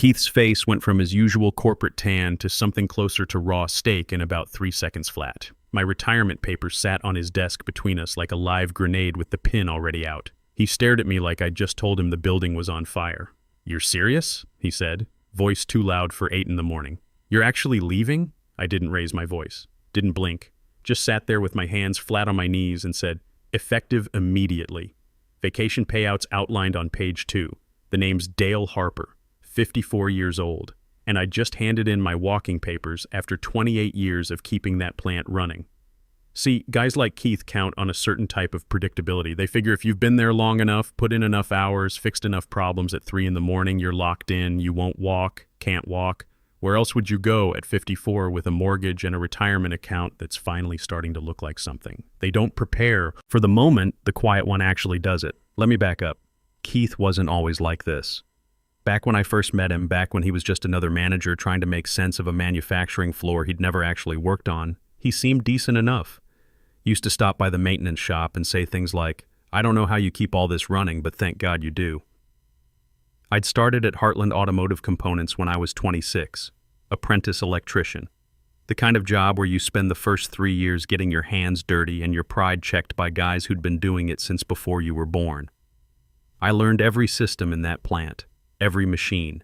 Keith's face went from his usual corporate tan to something closer to raw steak in about 3 seconds flat. My retirement papers sat on his desk between us like a live grenade with the pin already out. He stared at me like I'd just told him the building was on fire. "You're serious?" he said, voice too loud for 8 in the morning. "You're actually leaving?" I didn't raise my voice, didn't blink, just sat there with my hands flat on my knees and said, "Effective immediately. Vacation payouts outlined on page 2. The name's Dale Harper, 54 years old, and I just handed in my walking papers after 28 years of keeping that plant running." See, guys like Keith count on a certain type of predictability. They figure if you've been there long enough, put in enough hours, fixed enough problems at 3 in the morning, you're locked in, you won't walk, can't walk. Where else would you go at 54 with a mortgage and a retirement account that's finally starting to look like something? They don't prepare for the moment the quiet one actually does it. Let me back up. Keith wasn't always like this. Back when I first met him, back when he was just another manager trying to make sense of a manufacturing floor he'd never actually worked on, he seemed decent enough. Used to stop by the maintenance shop and say things like, "I don't know how you keep all this running, but thank God you do." I'd started at Heartland Automotive Components when I was 26, apprentice electrician. The kind of job where you spend the first 3 years getting your hands dirty and your pride checked by guys who'd been doing it since before you were born. I learned every system in that plant, every machine,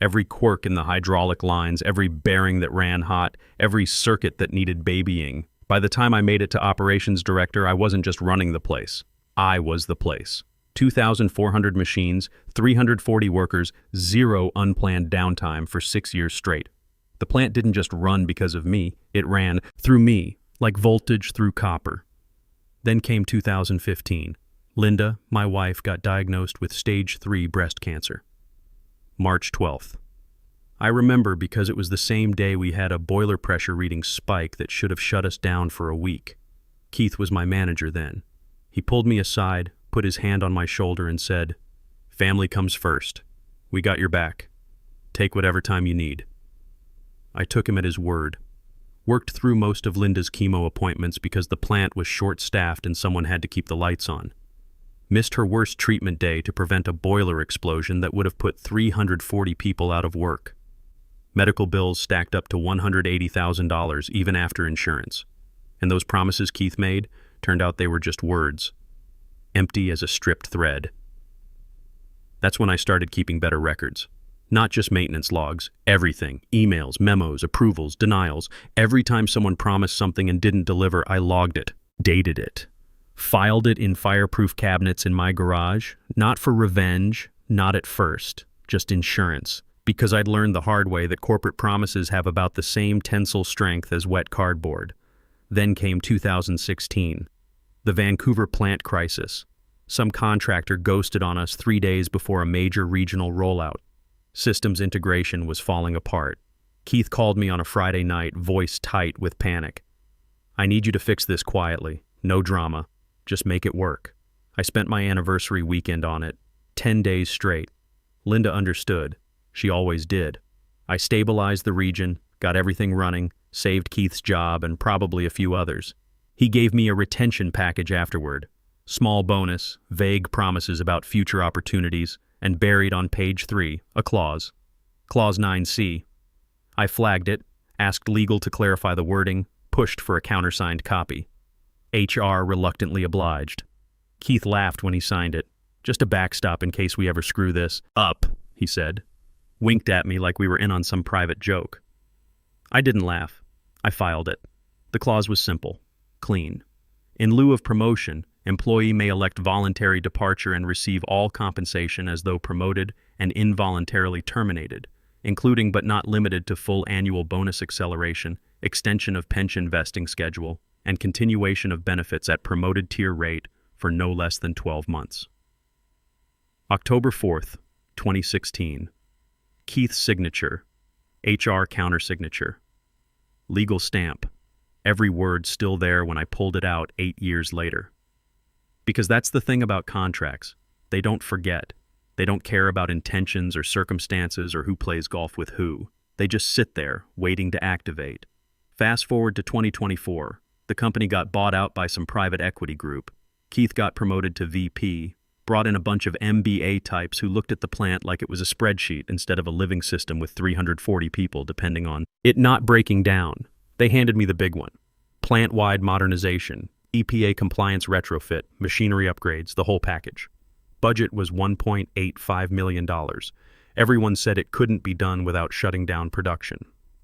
every quirk in the hydraulic lines, every bearing that ran hot, every circuit that needed babying. By the time I made it to operations director, I wasn't just running the place. I was the place. 2,400 machines, 340 workers, 0 unplanned downtime for 6 years straight. The plant didn't just run because of me, it ran through me, like voltage through copper. Then came 2015. Linda, my wife, got diagnosed with stage 3 breast cancer. March 12th. I remember because it was the same day we had a boiler pressure reading spike that should have shut us down for a week. Keith was my manager then. He pulled me aside, put his hand on my shoulder and said, "Family comes first. We got your back. Take whatever time you need." I took him at his word. Worked through most of Linda's chemo appointments because the plant was short-staffed and someone had to keep the lights on. Missed her worst treatment day to prevent a boiler explosion that would have put 340 people out of work. Medical bills stacked up to $180,000 even after insurance. And those promises Keith made turned out they were just words, empty as a stripped thread. That's when I started keeping better records. Not just maintenance logs, everything, emails, memos, approvals, denials. Every time someone promised something and didn't deliver, I logged it, dated it, filed it in fireproof cabinets in my garage, not for revenge, not at first, just insurance. Because I'd learned the hard way that corporate promises have about the same tensile strength as wet cardboard. Then came 2016, the Vancouver plant crisis. Some contractor ghosted on us 3 days before a major regional rollout. Systems integration was falling apart. Keith called me on a Friday night, voice tight with panic. "I need you to fix this quietly. No drama. Just make it work." I spent my anniversary weekend on it, 10 days straight. Linda understood. She always did. I stabilized the region, got everything running, saved Keith's job and probably a few others. He gave me a retention package afterward. Small bonus, vague promises about future opportunities, and buried on page 3, a clause. Clause 9C. I flagged it, asked legal to clarify the wording, pushed for a countersigned copy. HR reluctantly obliged. Keith laughed when he signed it. "Just a backstop in case we ever screw this up," he said. Winked at me like we were in on some private joke. I didn't laugh. I filed it. The clause was simple, clean. In lieu of promotion, employee may elect voluntary departure and receive all compensation as though promoted and involuntarily terminated, including but not limited to full annual bonus acceleration, extension of pension vesting schedule, and continuation of benefits at promoted tier rate for no less than 12 months. October 4th, 2016. Keith's signature, HR countersignature. Legal stamp. Every word still there when I pulled it out 8 years later. Because that's the thing about contracts. They don't forget. They don't care about intentions or circumstances or who plays golf with who. They just sit there, waiting to activate. Fast forward to 2024. The company got bought out by some private equity group. Keith got promoted to VP. Brought in a bunch of MBA types who looked at the plant like it was a spreadsheet instead of a living system with 340 people depending on it not breaking down. They handed me the big one. Plant-wide modernization, EPA compliance retrofit, machinery upgrades, the whole package. Budget was $1.85 million. Everyone said it couldn't be done without shutting down production.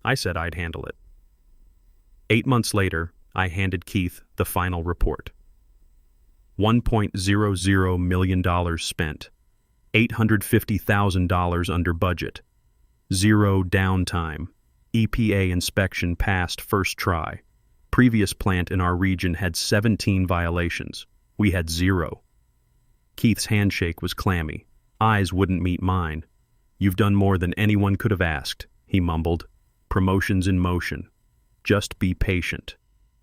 I said I'd handle it. 8 months later, I handed Keith the final report. $1.00 million spent, $850,000 under budget, 0 downtime, EPA inspection passed first try. Previous plant in our region had 17 violations. We had 0. Keith's handshake was clammy. Eyes wouldn't meet mine. You've done more than anyone could have asked, he mumbled. Promotion's in motion. Just be patient.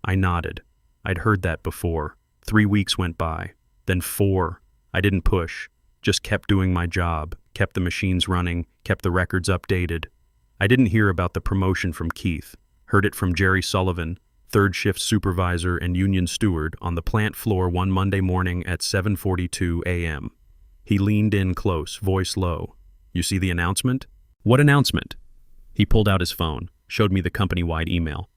I nodded. I'd heard that before. 3 weeks went by, then 4. I didn't push, just kept doing my job, kept the machines running, kept the records updated. I didn't hear about the promotion from Keith, heard it from Jerry Sullivan, third shift supervisor and union steward, on the plant floor one Monday morning at 7:42 a.m. He leaned in close, voice low. You see the announcement? What announcement? He pulled out his phone, showed me the company-wide email.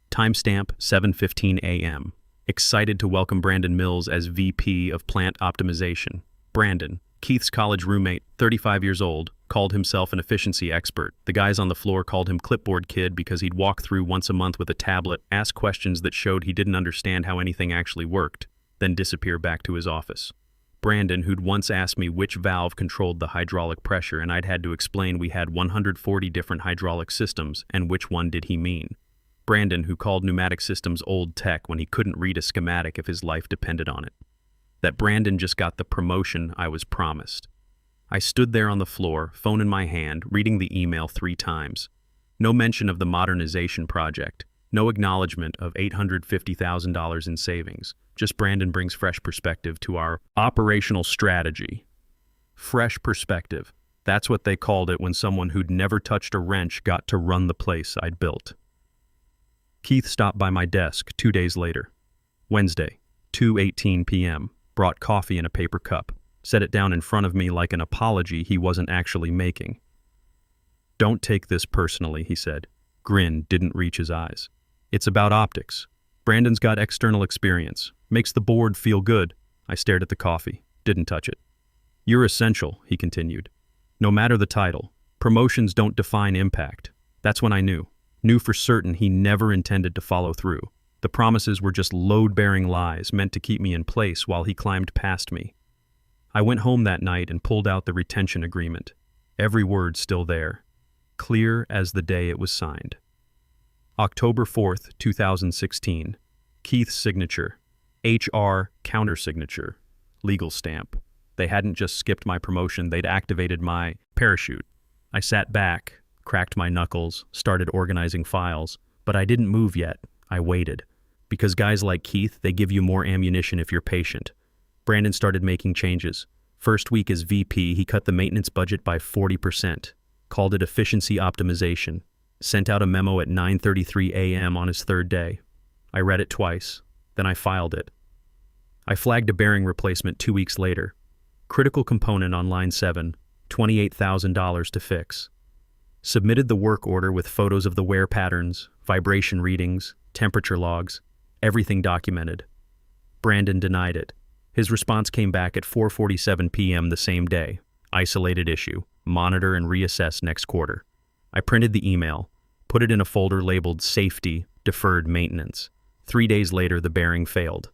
Timestamp 7:15 a.m. Excited to welcome Brandon Mills as VP of Plant Optimization. Brandon, Keith's college roommate, 35 years old, called himself an efficiency expert. The guys on the floor called him Clipboard Kid because he'd walk through once a month with a tablet, ask questions that showed he didn't understand how anything actually worked, then disappear back to his office. Brandon, who'd once asked me which valve controlled the hydraulic pressure, and I'd had to explain we had 140 different hydraulic systems, and which one did he mean. Brandon, who called pneumatic systems old tech when he couldn't read a schematic if his life depended on it. That Brandon just got the promotion I was promised. I stood there on the floor, phone in my hand, reading the email 3 times. No mention of the modernization project, no acknowledgement of $850,000 in savings. Just Brandon brings fresh perspective to our operational strategy. Fresh perspective. That's what they called it when someone who'd never touched a wrench got to run the place I'd built. Keith stopped by my desk 2 days later. Wednesday, 2:18 p.m., brought coffee in a paper cup, set it down in front of me like an apology he wasn't actually making. Don't take this personally, he said. Grin didn't reach his eyes. It's about optics. Brandon's got external experience. Makes the board feel good. I stared at the coffee, didn't touch it. You're essential, he continued. No matter the title, promotions don't define impact. That's when I knew. Knew for certain he never intended to follow through. The promises were just load-bearing lies meant to keep me in place while he climbed past me. I went home that night and pulled out the retention agreement. Every word still there, clear as the day it was signed. October 4th, 2016. Keith's signature. HR countersignature. Legal stamp. They hadn't just skipped my promotion, they'd activated my parachute. I sat back, cracked my knuckles, started organizing files, but I didn't move yet. I waited. Because guys like Keith, they give you more ammunition if you're patient. Brandon started making changes. First week as VP, he cut the maintenance budget by 40%, called it efficiency optimization, sent out a memo at 9:33 a.m. on his 3rd day. I read it twice, then I filed it. I flagged a bearing replacement 2 weeks later. Critical component on line 7, $28,000 to fix. Submitted the work order with photos of the wear patterns, vibration readings, temperature logs, everything documented. Brandon denied it. His response came back at 4:47 p.m. the same day. Isolated issue. Monitor and reassess next quarter. I printed the email, put it in a folder labeled Safety, Deferred Maintenance. 3 days later, the bearing failed.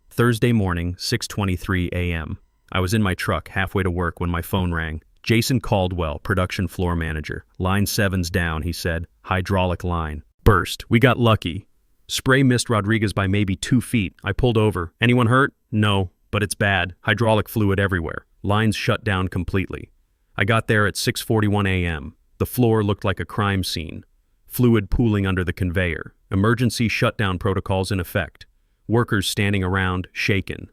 Thursday morning, 6:23 a.m. I was in my truck halfway to work when my phone rang. Jason Caldwell, production floor manager. Line 7's down, he said. Hydraulic line. Burst. We got lucky. Spray missed Rodriguez by maybe 2 feet. I pulled over. Anyone hurt? No, but it's bad. Hydraulic fluid everywhere. Lines shut down completely. I got there at 6:41 a.m. The floor looked like a crime scene. Fluid pooling under the conveyor. Emergency shutdown protocols in effect. Workers standing around, shaken.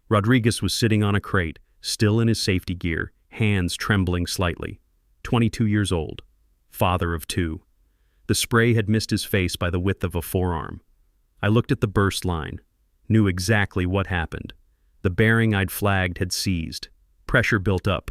Rodriguez was sitting on a crate, still in his safety gear, hands trembling slightly. 22 years old. Father of 2. The spray had missed his face by the width of a forearm. I looked at the burst line. Knew exactly what happened. The bearing I'd flagged had seized. Pressure built up.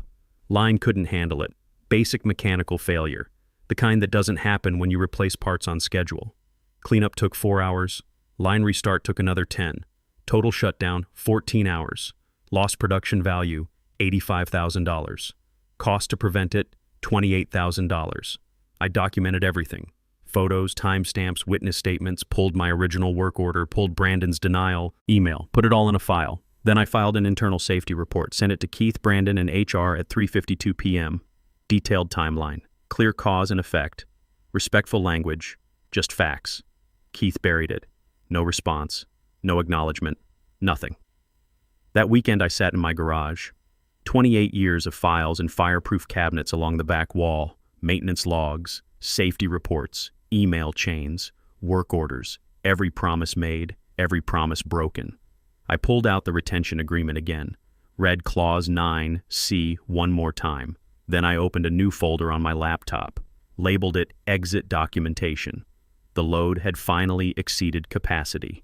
Line couldn't handle it. Basic mechanical failure. The kind that doesn't happen when you replace parts on schedule. Cleanup took 4 hours. Line restart took another 10. Total shutdown, 14 hours. Lost production value, $85,000. Cost to prevent it, $28,000. I documented everything. Photos, timestamps, witness statements, pulled my original work order, pulled Brandon's denial, email, put it all in a file. Then I filed an internal safety report, sent it to Keith, Brandon, and HR at 3:52 p.m. Detailed timeline, clear cause and effect, respectful language, just facts. Keith buried it. No response, no acknowledgement, nothing. That weekend I sat in my garage. 28 years of files and fireproof cabinets along the back wall, maintenance logs, safety reports, email chains, work orders, every promise made, every promise broken. I pulled out the retention agreement again, read Clause 9C one more time. Then I opened a new folder on my laptop, labeled it Exit Documentation. The load had finally exceeded capacity.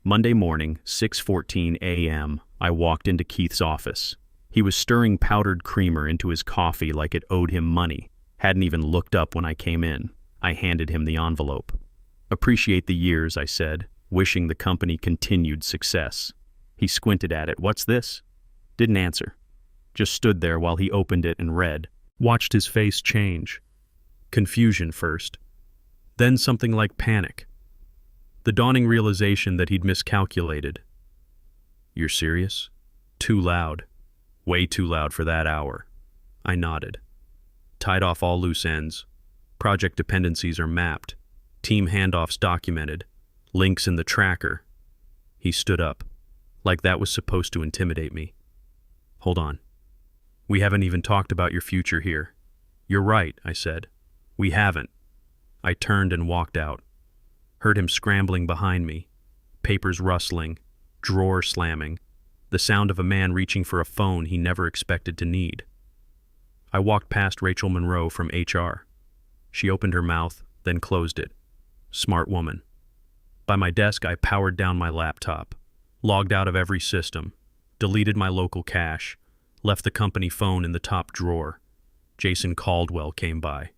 Monday morning, 6:14 a.m., I walked into Keith's office. He was stirring powdered creamer into his coffee like it owed him money. Hadn't even looked up when I came in. I handed him the envelope. Appreciate the years, I said, wishing the company continued success. He squinted at it. What's this? Didn't answer. Just stood there while he opened it and read. Watched his face change. Confusion first. Then something like panic. The dawning realization that he'd miscalculated. You're serious? Too loud. Way too loud for that hour. I nodded. Tied off all loose ends. Project dependencies are mapped. Team handoffs documented. Links in the tracker. He stood up, like that was supposed to intimidate me. Hold on. We haven't even talked about your future here. You're right, I said. We haven't. I turned and walked out. Heard him scrambling behind me. Papers rustling. Drawer slamming. The sound of a man reaching for a phone he never expected to need. I walked past Rachel Monroe from HR. She opened her mouth, then closed it. Smart woman. By my desk, I powered down my laptop, logged out of every system, deleted my local cache, left the company phone in the top drawer. Jason Caldwell came by.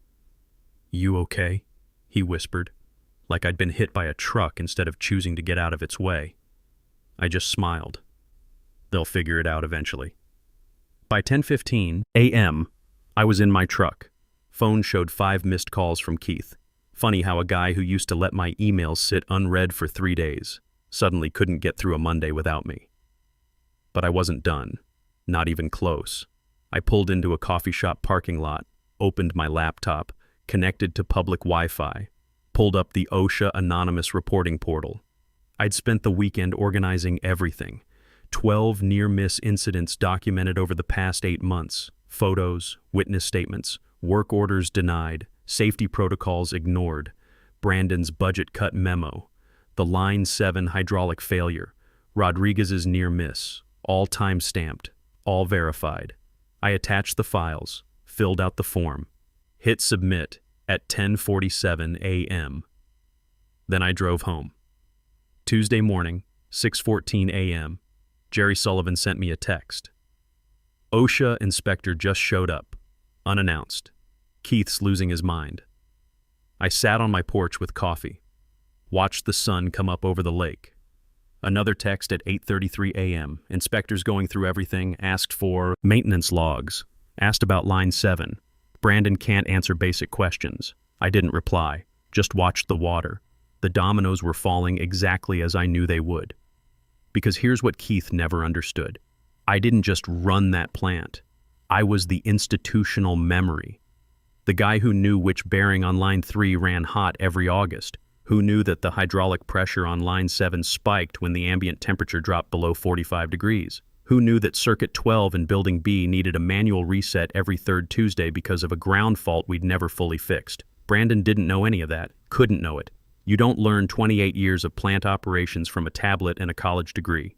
You okay? He whispered, like I'd been hit by a truck instead of choosing to get out of its way. I just smiled. They'll figure it out eventually. By 10:15 a.m., I was in my truck. Phone showed 5 missed calls from Keith. Funny how a guy who used to let my emails sit unread for 3 days suddenly couldn't get through a Monday without me. But I wasn't done. Not even close. I pulled into a coffee shop parking lot, opened my laptop, connected to public Wi-Fi, pulled up the OSHA anonymous reporting portal. I'd spent the weekend organizing everything. 12 near-miss incidents documented over the past 8 months. Photos, witness statements, work orders denied, safety protocols ignored, Brandon's budget cut memo, the Line 7 hydraulic failure, Rodriguez's near miss, all time-stamped, all verified. I attached the files, filled out the form, hit submit at 10:47 a.m. Then I drove home. Tuesday morning, 6:14 a.m., Jerry Sullivan sent me a text. OSHA inspector just showed up, unannounced. Keith's losing his mind. I sat on my porch with coffee, watched the sun come up over the lake. Another text at 8:33 a.m. Inspectors going through everything, asked for maintenance logs, asked about Line 7. Brandon can't answer basic questions. I didn't reply, just watched the water. The dominoes were falling exactly as I knew they would. Because here's what Keith never understood. I didn't just run that plant. I was the institutional memory. The guy who knew which bearing on Line 3 ran hot every August, who knew that the hydraulic pressure on Line 7 spiked when the ambient temperature dropped below 45 degrees, who knew that Circuit 12 in Building B needed a manual reset every third Tuesday because of a ground fault we'd never fully fixed. Brandon didn't know any of that, couldn't know it. You don't learn 28 years of plant operations from a tablet and a college degree.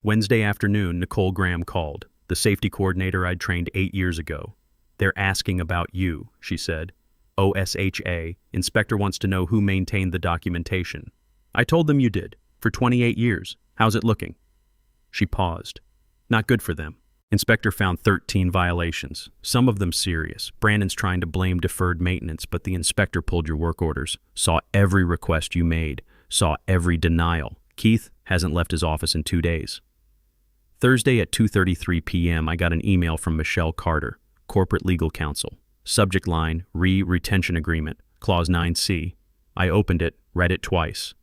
Wednesday afternoon, Nicole Graham called, the safety coordinator I'd trained 8 years ago. They're asking about you, she said. OSHA, inspector wants to know who maintained the documentation. I told them you did, for 28 years. How's it looking? She paused. Not good for them. Inspector found 13 violations, some of them serious. Brandon's trying to blame deferred maintenance, but the inspector pulled your work orders, saw every request you made, saw every denial. Keith hasn't left his office in 2 days. Thursday at 2:33 p.m., I got an email from Michelle Carter, Corporate Legal Counsel. Subject line, Retention Agreement, Clause 9C. I opened it, read it twice.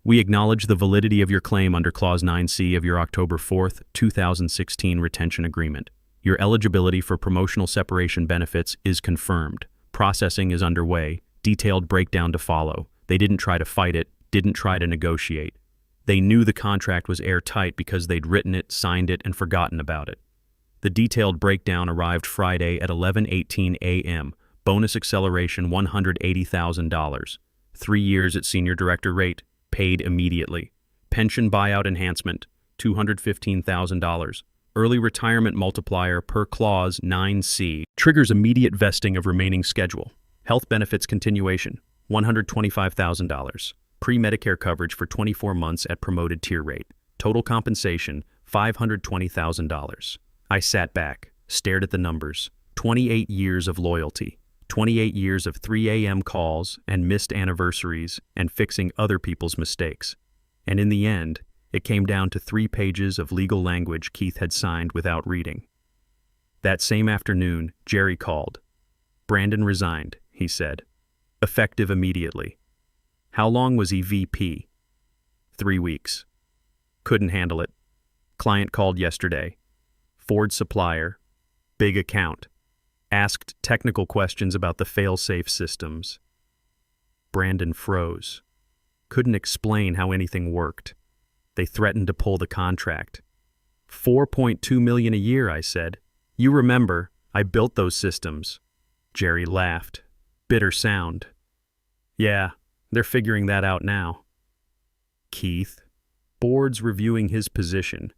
We acknowledge the validity of your claim under Clause 9C of your October 4th, 2016 retention agreement. Your eligibility for promotional separation benefits is confirmed. Processing is underway, detailed breakdown to follow. They didn't try to fight it, didn't try to negotiate. They knew the contract was airtight because they'd written it, signed it, and forgotten about it. The detailed breakdown arrived Friday at 11:18 a.m. Bonus acceleration $180,000. 3 years at senior director rate, paid immediately. Pension buyout enhancement, $215,000. Early retirement multiplier per Clause 9C. Triggers immediate vesting of remaining schedule. Health benefits continuation, $125,000. Pre-Medicare coverage for 24 months at promoted tier rate. Total compensation, $520,000. I sat back, stared at the numbers. 28 years of loyalty. 28 years of 3 a.m. calls and missed anniversaries and fixing other people's mistakes. And in the end, it came down to 3 pages of legal language Keith had signed without reading. That same afternoon, Jerry called. Brandon resigned, he said. Effective immediately. How long was he VP? 3 weeks. Couldn't handle it. Client called yesterday. Ford supplier. Big account. Asked technical questions about the fail-safe systems. Brandon froze. Couldn't explain how anything worked. They threatened to pull the contract. $4.2 million a year, I said. You remember, I built those systems. Jerry laughed. Bitter sound. Yeah, they're figuring that out now. Keith. Board's reviewing his position.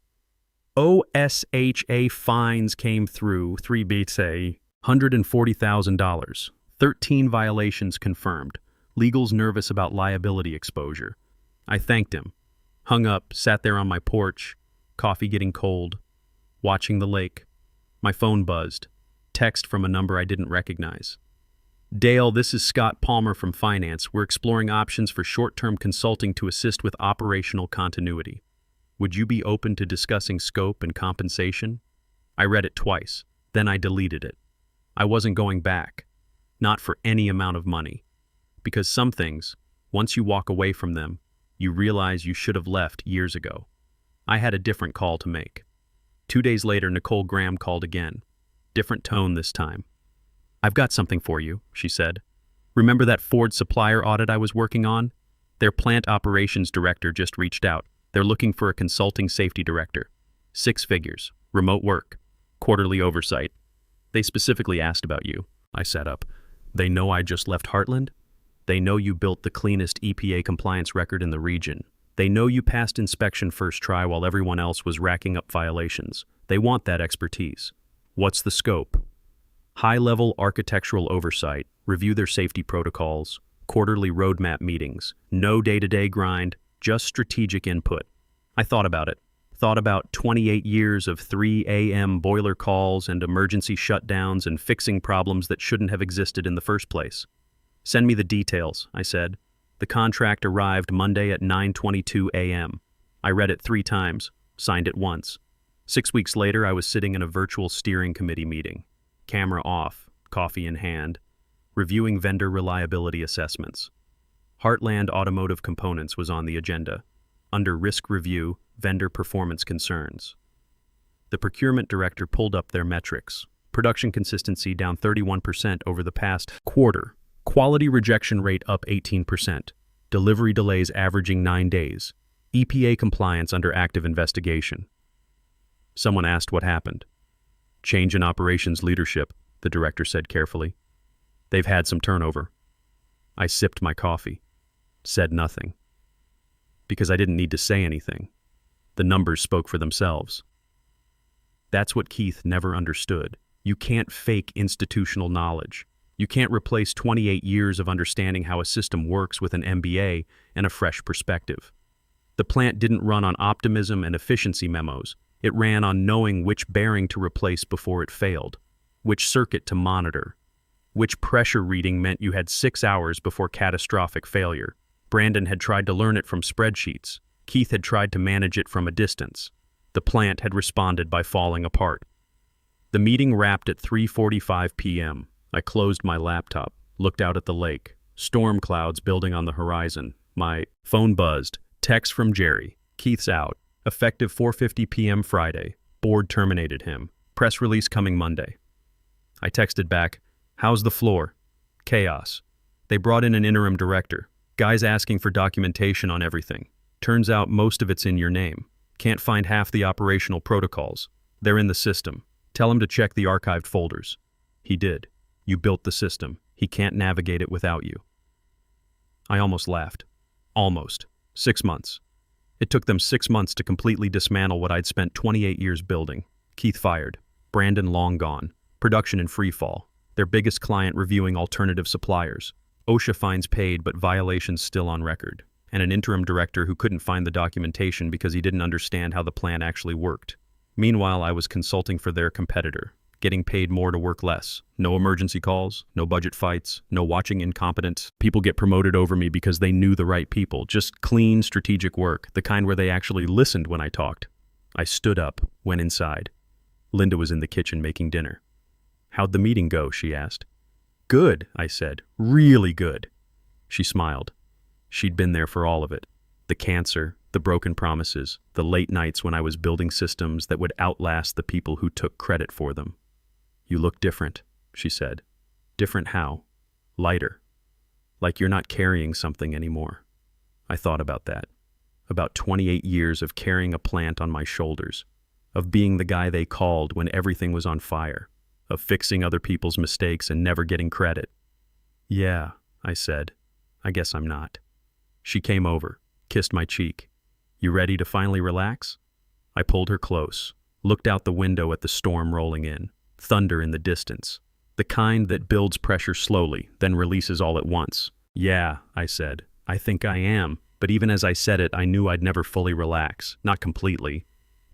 OSHA fines came through, 3 beats a $140,000. 13 violations confirmed. Legal's nervous about liability exposure. I thanked him. Hung up, sat there on my porch, coffee getting cold, watching the lake. My phone buzzed. Text from a number I didn't recognize. Dale, this is Scott Palmer from Finance. We're exploring options for short-term consulting to assist with operational continuity. Would you be open to discussing scope and compensation? I read it twice, then I deleted it. I wasn't going back. Not for any amount of money. Because some things, once you walk away from them, you realize you should have left years ago. I had a different call to make. 2 days later, Nicole Graham called again. Different tone this time. I've got something for you, she said. Remember that Ford supplier audit I was working on? Their plant operations director just reached out. They're looking for a consulting safety director. 6 figures, remote work, quarterly oversight. They specifically asked about you. I sat up. They know I just left Heartland? They know you built the cleanest EPA compliance record in the region. They know you passed inspection first try while everyone else was racking up violations. They want that expertise. What's the scope? High-level architectural oversight, review their safety protocols, quarterly roadmap meetings, no day-to-day grind, just strategic input. I thought about it. Thought about 28 years of 3 a.m. boiler calls and emergency shutdowns and fixing problems that shouldn't have existed in the first place. Send me the details, I said. The contract arrived Monday at 9:22 a.m. I read it 3 times, signed it once. 6 weeks later, I was sitting in a virtual steering committee meeting. Camera off, coffee in hand, reviewing vendor reliability assessments. Heartland Automotive Components was on the agenda. Under risk review, vendor performance concerns. The procurement director pulled up their metrics. Production consistency down 31% over the past quarter. Quality rejection rate up 18%. Delivery delays averaging 9 days. EPA compliance under active investigation. Someone asked what happened. Change in operations leadership, the director said carefully. They've had some turnover. I sipped my coffee. Said nothing. Because I didn't need to say anything. The numbers spoke for themselves. That's what Keith never understood. You can't fake institutional knowledge. You can't replace 28 years of understanding how a system works with an MBA and a fresh perspective. The plant didn't run on optimism and efficiency memos. It ran on knowing which bearing to replace before it failed, which circuit to monitor, which pressure reading meant you had 6 hours before catastrophic failure. Brandon had tried to learn it from spreadsheets. Keith had tried to manage it from a distance. The plant had responded by falling apart. The meeting wrapped at 3:45 p.m. I closed my laptop, looked out at the lake, storm clouds building on the horizon. My phone buzzed. Text from Jerry. Keith's out. Effective 4:50 p.m. Friday. Board terminated him. Press release coming Monday. I texted back, "How's the floor?" Chaos. They brought in an interim director. Guys asking for documentation on everything. Turns out most of it's in your name. Can't find half the operational protocols. They're in the system. Tell him to check the archived folders. He did. You built the system. He can't navigate it without you. I almost laughed. Almost. 6 months. It took them 6 months to completely dismantle what I'd spent 28 years building. Keith fired. Brandon long gone. Production in free fall. Their biggest client reviewing alternative suppliers. OSHA fines paid but violations still on record. And an interim director who couldn't find the documentation because he didn't understand how the plan actually worked. Meanwhile, I was consulting for their competitor, getting paid more to work less. No emergency calls, no budget fights, no watching incompetent people get promoted over me because they knew the right people. Just clean, strategic work, the kind where they actually listened when I talked. I stood up, went inside. Linda was in the kitchen making dinner. "How'd the meeting go?" she asked. "Good," I said. "Really good." She smiled. She'd been there for all of it. The cancer, the broken promises, the late nights when I was building systems that would outlast the people who took credit for them. "You look different," she said. "Different how?" "Lighter. Like you're not carrying something anymore." I thought about that. About 28 years of carrying a plant on my shoulders, of being the guy they called when everything was on fire, of fixing other people's mistakes and never getting credit. "Yeah," I said. "I guess I'm not." She came over, kissed my cheek. "You ready to finally relax?" I pulled her close, looked out the window at the storm rolling in, thunder in the distance, the kind that builds pressure slowly, then releases all at once. "Yeah," I said. "I think I am." But even as I said it, I knew I'd never fully relax, not completely.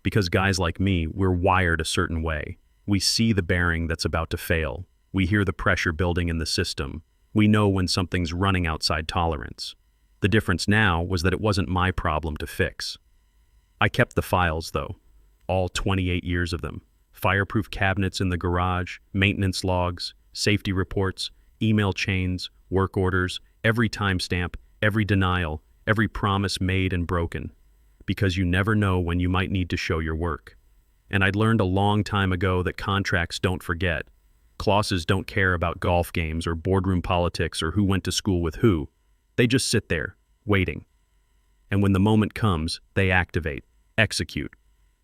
Because guys like me, we're wired a certain way. We see the bearing that's about to fail. We hear the pressure building in the system. We know when something's running outside tolerance. The difference now was that it wasn't my problem to fix. I kept the files, though. All 28 years of them. Fireproof cabinets in the garage, maintenance logs, safety reports, email chains, work orders, every timestamp, every denial, every promise made and broken. Because you never know when you might need to show your work. And I'd learned a long time ago that contracts don't forget. Clauses don't care about golf games or boardroom politics or who went to school with who. They just sit there, waiting. And when the moment comes, they activate, execute,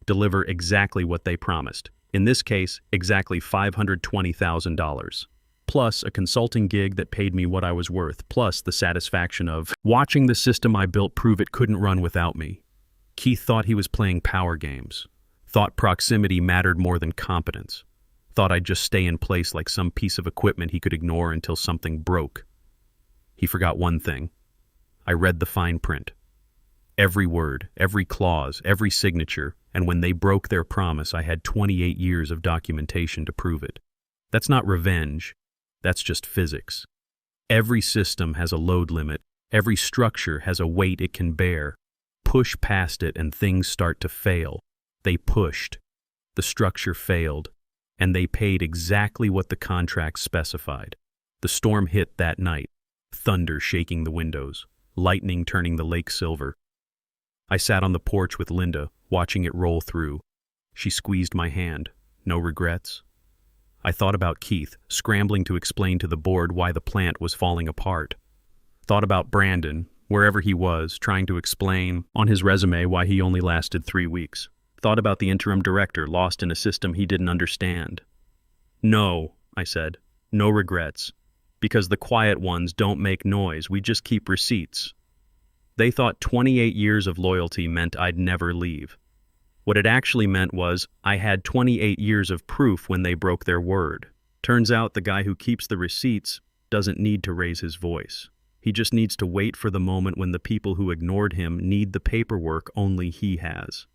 deliver exactly what they promised. In this case, exactly $520,000. Plus a consulting gig that paid me what I was worth, plus the satisfaction of watching the system I built prove it couldn't run without me. Keith thought he was playing power games. Thought proximity mattered more than competence. Thought I'd just stay in place like some piece of equipment he could ignore until something broke. He forgot one thing. I read the fine print. Every word, every clause, every signature, and when they broke their promise, I had 28 years of documentation to prove it. That's not revenge. That's just physics. Every system has a load limit. Every structure has a weight it can bear. Push past it and things start to fail. They pushed. The structure failed. And they paid exactly what the contract specified. The storm hit that night. Thunder shaking the windows, lightning turning the lake silver. I sat on the porch with Linda, watching it roll through. She squeezed my hand. No regrets? I thought about Keith, scrambling to explain to the board why the plant was falling apart. Thought about Brandon, wherever he was, trying to explain on his resume why he only lasted 3 weeks. Thought about the interim director lost in a system he didn't understand. "No," I said. "No regrets. Because the quiet ones don't make noise, we just keep receipts." They thought 28 years of loyalty meant I'd never leave. What it actually meant was I had 28 years of proof when they broke their word. Turns out the guy who keeps the receipts doesn't need to raise his voice. He just needs to wait for the moment when the people who ignored him need the paperwork only he has.